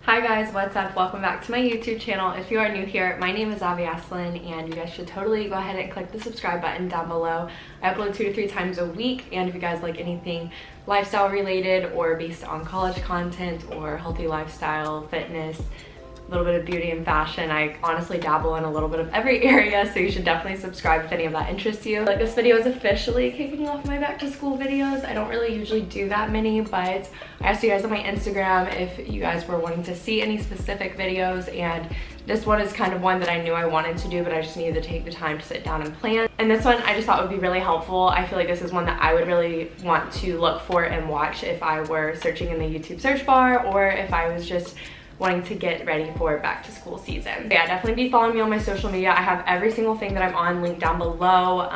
Hi guys, what's up? Welcome back to my YouTube channel. If you are new here, my name is Asselin and you guys should totally go ahead and click the subscribe button down below. I upload 2 to 3 times a week, and if you guys like anything lifestyle related or based on college content or healthy lifestyle, fitness, a little bit of beauty and fashion, I honestly dabble in a little bit of every area, so you should definitely subscribe if any of that interests you. Like, this video is officially kicking off my back to school videos. I don't really usually do that many, but I asked you guys on my Instagram if you guys were wanting to see any specific videos, and this one is kind of one that I knew I wanted to do, but I just needed to take the time to sit down and plan. And this one I just thought would be really helpful. I feel like this is one that I would really want to look for and watch if I were searching in the YouTube search bar, or if I was just wanting to get ready for back to school season. Yeah, definitely be following me on my social media. I have every single thing that I'm on linked down below.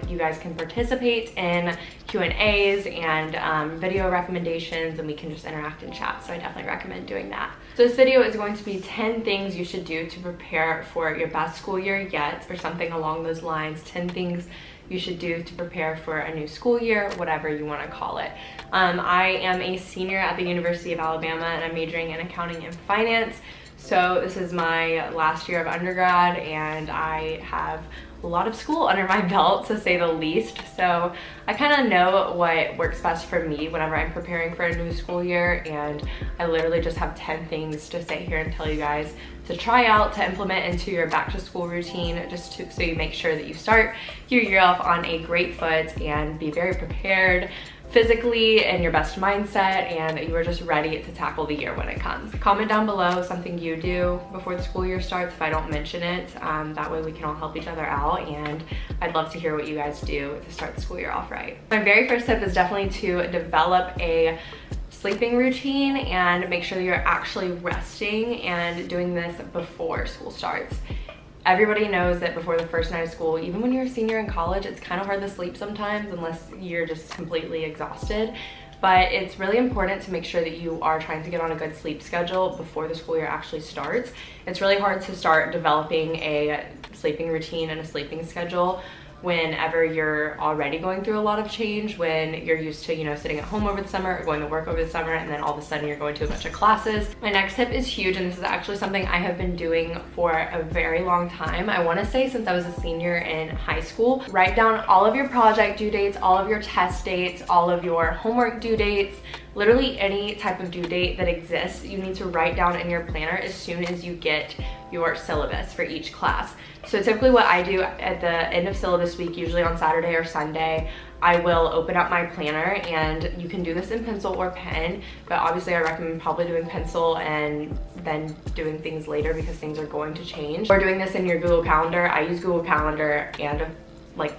You guys can participate in Q&As and video recommendations, and we can just interact and chat, so I definitely recommend doing that. So this video is going to be 10 things you should do to prepare for your best school year yet, or something along those lines. 10 things you should do to prepare for a new school year, whatever you want to call it. I am a senior at the University of Alabama, and I'm majoring in accounting and finance. So this is my last year of undergrad, and I have a lot of school under my belt, to say the least. So I kind of know what works best for me whenever I'm preparing for a new school year, and I literally just have 10 things to sit here and tell you guys to try out, to implement into your back to school routine, so you make sure that you start your year off on a great foot and be very prepared physically, in your best mindset, and you are just ready to tackle the year when it comes. Comment down below something you do before the school year starts if I don't mention it. That way we can all help each other out, and I'd love to hear what you guys do to start the school year off right. My very first tip is definitely to develop a sleeping routine and make sure that you're actually resting and doing this before school starts. Everybody knows that before the first night of school, even when you're a senior in college, it's kind of hard to sleep sometimes unless you're just completely exhausted. But it's really important to make sure that you are trying to get on a good sleep schedule before the school year actually starts. It's really hard to start developing a sleeping routine and a sleeping schedule whenever you're already going through a lot of change, when you're used to, you know, sitting at home over the summer or going to work over the summer, and then all of a sudden you're going to a bunch of classes. My next tip is huge, and this is actually something I have been doing for a very long time. I want to say since I was a senior in high school. Write down all of your project due dates, all of your test dates, all of your homework due dates. Literally any type of due date that exists, you need to write down in your planner as soon as you get your syllabus for each class. So typically what I do at the end of syllabus week, usually on Saturday or Sunday, I will open up my planner, and you can do this in pencil or pen, but obviously I recommend probably doing pencil and then doing things later because things are going to change. Or doing this in your Google Calendar. I use Google Calendar and a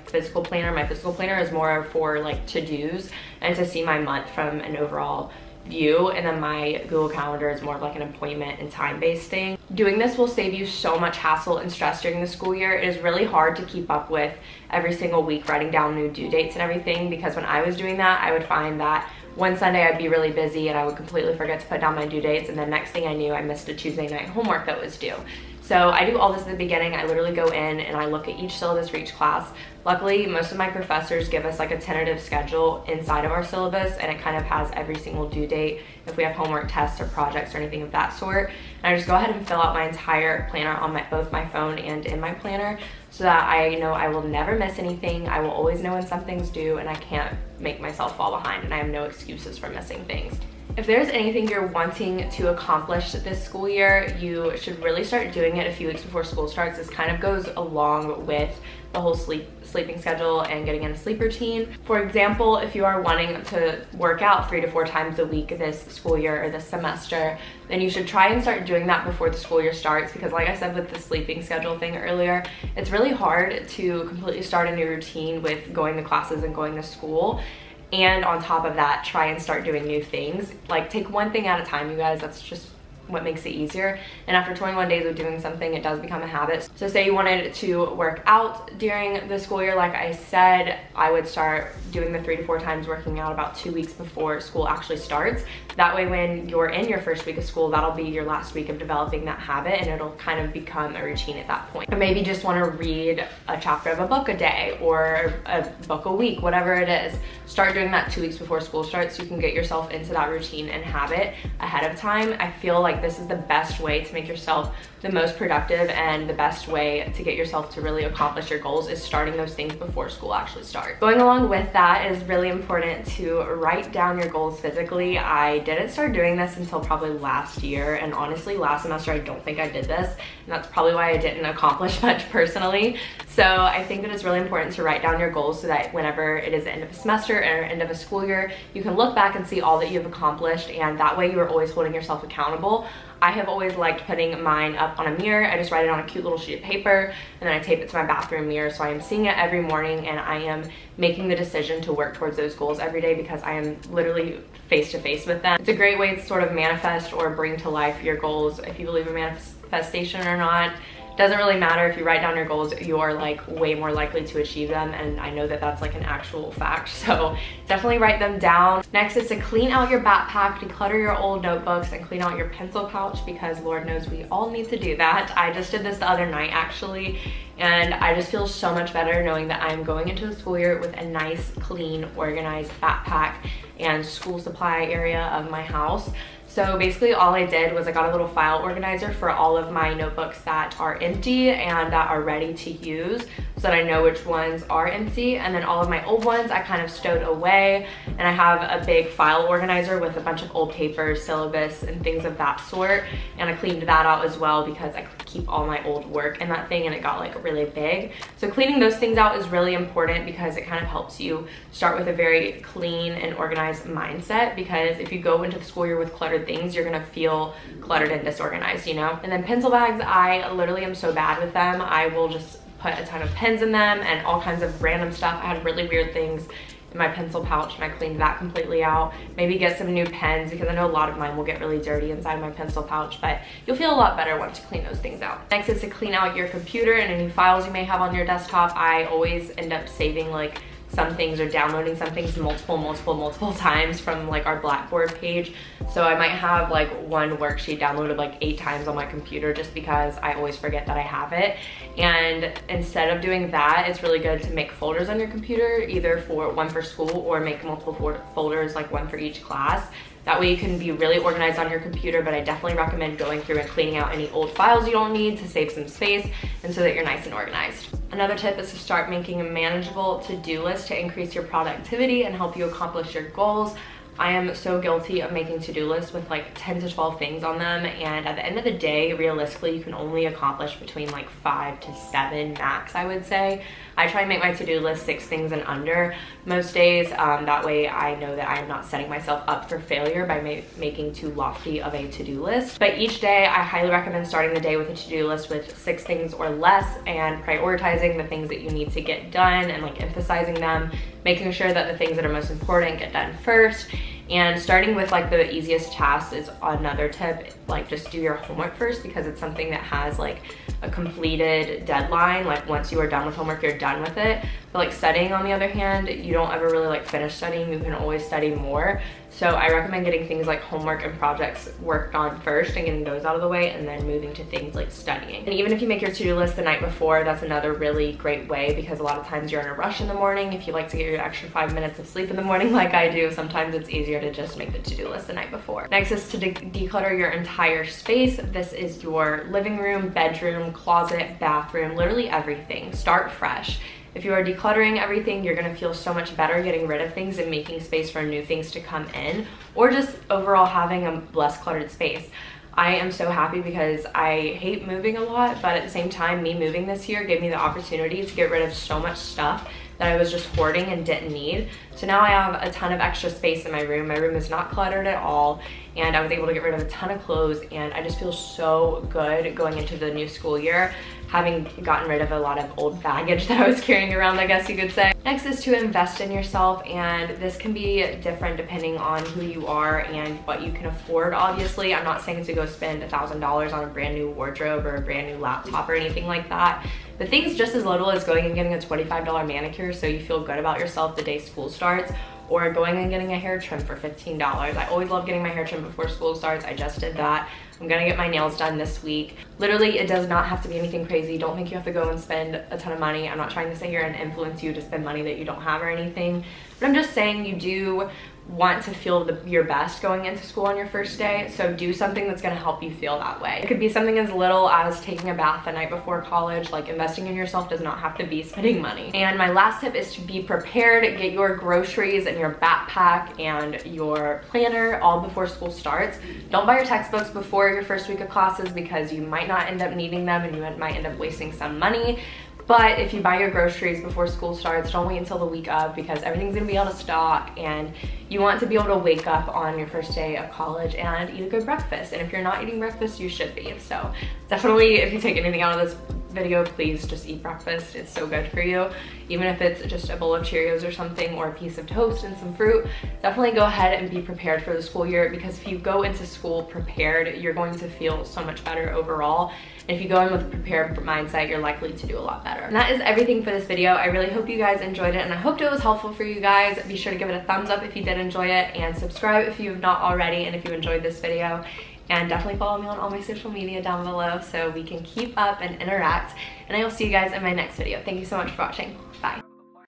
physical planner. My physical planner is more for like to-dos and to see my month from an overall view, and then my Google Calendar is more of like an appointment and time-based thing. Doing this will save you so much hassle and stress during the school year. It is really hard to keep up with every single week writing down new due dates and everything, because when I was doing that, I would find that one Sunday I'd be really busy and I would completely forget to put down my due dates, and then next thing I knew, I missed a Tuesday night homework that was due. So I do all this at the beginning. I literally go in and I look at each syllabus for each class. Luckily, most of my professors give us like a tentative schedule inside of our syllabus, and it kind of has every single due date if we have homework, tests, or projects or anything of that sort. And I just go ahead and fill out my entire planner on both my phone and in my planner, so that I know I will never miss anything. I will always know when something's due, and I can't make myself fall behind, and I have no excuses for missing things. If there's anything you're wanting to accomplish this school year, you should really start doing it a few weeks before school starts. This kind of goes along with the whole sleeping schedule and getting in a sleep routine. For example, if you are wanting to work out 3 to 4 times a week this school year or this semester, then you should try and start doing that before the school year starts, because like I said with the sleeping schedule thing earlier, it's really hard to completely start a new routine with going to classes and going to school. And on top of that, try and start doing new things. Like, take one thing at a time, you guys. That's just what makes it easier. And after 21 days of doing something, it does become a habit. So say you wanted to work out during the school year, like I said, I would start doing the 3 to 4 times working out about 2 weeks before school actually starts. That way when you're in your first week of school, that'll be your last week of developing that habit, and it'll kind of become a routine at that point. Or maybe just want to read a chapter of a book a day or a book a week, whatever it is. Start doing that 2 weeks before school starts so you can get yourself into that routine and habit ahead of time. I feel like like this is the best way to make yourself the most productive, and the best way to get yourself to really accomplish your goals is starting those things before school actually starts. Going along with that, it is really important to write down your goals physically. I didn't start doing this until probably last year, and honestly last semester I don't think I did this, and that's probably why I didn't accomplish much personally. So I think that it's really important to write down your goals so that whenever it is the end of a semester or end of a school year, you can look back and see all that you've accomplished, and that way you are always holding yourself accountable. I have always liked putting mine up on a mirror. I just write it on a cute little sheet of paper, and then I tape it to my bathroom mirror, so I am seeing it every morning, and I am making the decision to work towards those goals every day because I am literally face to face with them. It's a great way to sort of manifest or bring to life your goals. If you believe in manifestation or not, doesn't really matter. If you write down your goals, you are like way more likely to achieve them, and I know that that's like an actual fact, so definitely write them down. Next is to clean out your backpack, declutter your old notebooks, and clean out your pencil pouch, because Lord knows we all need to do that. I just did this the other night actually, and I just feel so much better knowing that I'm going into the school year with a nice, clean, organized backpack and school supply area of my house. So basically all I did was I got a little file organizer for all of my notebooks that are empty and that are ready to use, so that I know which ones are empty. And then all of my old ones I kind of stowed away, and I have a big file organizer with a bunch of old papers, syllabus, and things of that sort. And I cleaned that out as well because I keep all my old work in that thing, and it got like really big. So cleaning those things out is really important because it kind of helps you start with a very clean and organized mindset, because if you go into the school year with cluttered things, you're gonna feel cluttered and disorganized, you know? And then pencil bags, I literally am so bad with them. I will just put a ton of pens in them and all kinds of random stuff. I had really weird things in my pencil pouch, and I cleaned that completely out. Maybe get some new pens, because I know a lot of mine will get really dirty inside my pencil pouch, but you'll feel a lot better once you clean those things out. Next is to clean out your computer and any files you may have on your desktop. I always end up saving like some things or downloading some things multiple times from like our Blackboard page. So I might have like one worksheet downloaded like 8 times on my computer, just because I always forget that I have it. And instead of doing that, it's really good to make folders on your computer, either for one for school or make multiple folders, like one for each class. That way you can be really organized on your computer, but I definitely recommend going through and cleaning out any old files you don't need to save some space and so that you're nice and organized. Another tip is to start making a manageable to-do list to increase your productivity and help you accomplish your goals. I am so guilty of making to-do lists with like 10 to 12 things on them, and at the end of the day, realistically, you can only accomplish between like 5 to 7 max, I would say. I try and make my to-do list 6 things and under most days. That way I know that I am not setting myself up for failure by making too lofty of a to-do list. But each day, I highly recommend starting the day with a to-do list with 6 things or less, and prioritizing the things that you need to get done and like emphasizing them, making sure that the things that are most important get done first. And starting with like the easiest tasks is another tip. Like just do your homework first, because it's something that has like a completed deadline. Like once you are done with homework, you're done with it. But like studying, on the other hand, you don't ever really like finish studying. You can always study more. So I recommend getting things like homework and projects worked on first and getting those out of the way, and then moving to things like studying. And even if you make your to-do list the night before, that's another really great way, because a lot of times you're in a rush in the morning. If you like to get your extra 5 minutes of sleep in the morning like I do, sometimes it's easier to just make the to-do list the night before. Next is to declutter your entire space. This is your living room, bedroom, closet, bathroom, literally everything. Start fresh. If you are decluttering everything, you're gonna feel so much better getting rid of things and making space for new things to come in, or just overall having a less cluttered space. I am so happy because I hate moving a lot, but at the same time, me moving this year gave me the opportunity to get rid of so much stuff that I was just hoarding and didn't need. So now I have a ton of extra space in my room. My room is not cluttered at all, and I was able to get rid of a ton of clothes, and I just feel so good going into the new school year, having gotten rid of a lot of old baggage that I was carrying around, I guess you could say. Next is to invest in yourself, and this can be different depending on who you are and what you can afford, obviously. I'm not saying to go spend $1,000 on a brand new wardrobe or a brand new laptop or anything like that. The thing's just as little as going and getting a $25 manicure so you feel good about yourself the day school starts, or going and getting a hair trim for $15. I always love getting my hair trimmed before school starts. I just did that. I'm gonna get my nails done this week. Literally, it does not have to be anything crazy. Don't think you have to go and spend a ton of money. I'm not trying to sit here and influence you to spend money that you don't have or anything, but I'm just saying you do want to feel your best going into school on your first day. So do something that's gonna help you feel that way. It could be something as little as taking a bath the night before college. Like, investing in yourself does not have to be spending money. And my last tip is to be prepared. Get your groceries and your backpack and your planner all before school starts. Don't buy your textbooks before your first week of classes because you might not end up needing them and you might end up wasting some money. But if you buy your groceries before school starts, don't wait until the week of, because everything's gonna be out of stock and you want to be able to wake up on your first day of college and eat a good breakfast. And if you're not eating breakfast, you should be. So definitely, if you take anything out of this video, please just eat breakfast. It's so good for you. Even if it's just a bowl of Cheerios or something, or a piece of toast and some fruit, definitely go ahead and be prepared for the school year, because if you go into school prepared, you're going to feel so much better overall. And if you go in with a prepared mindset, you're likely to do a lot better. And that is everything for this video. I really hope you guys enjoyed it, and I hoped it was helpful for you guys. Be sure to give it a thumbs up if you did enjoy it, and subscribe if you have not already, and if you enjoyed this video. And definitely follow me on all my social media down below so we can keep up and interact. And I will see you guys in my next video. Thank you so much for watching. Bye.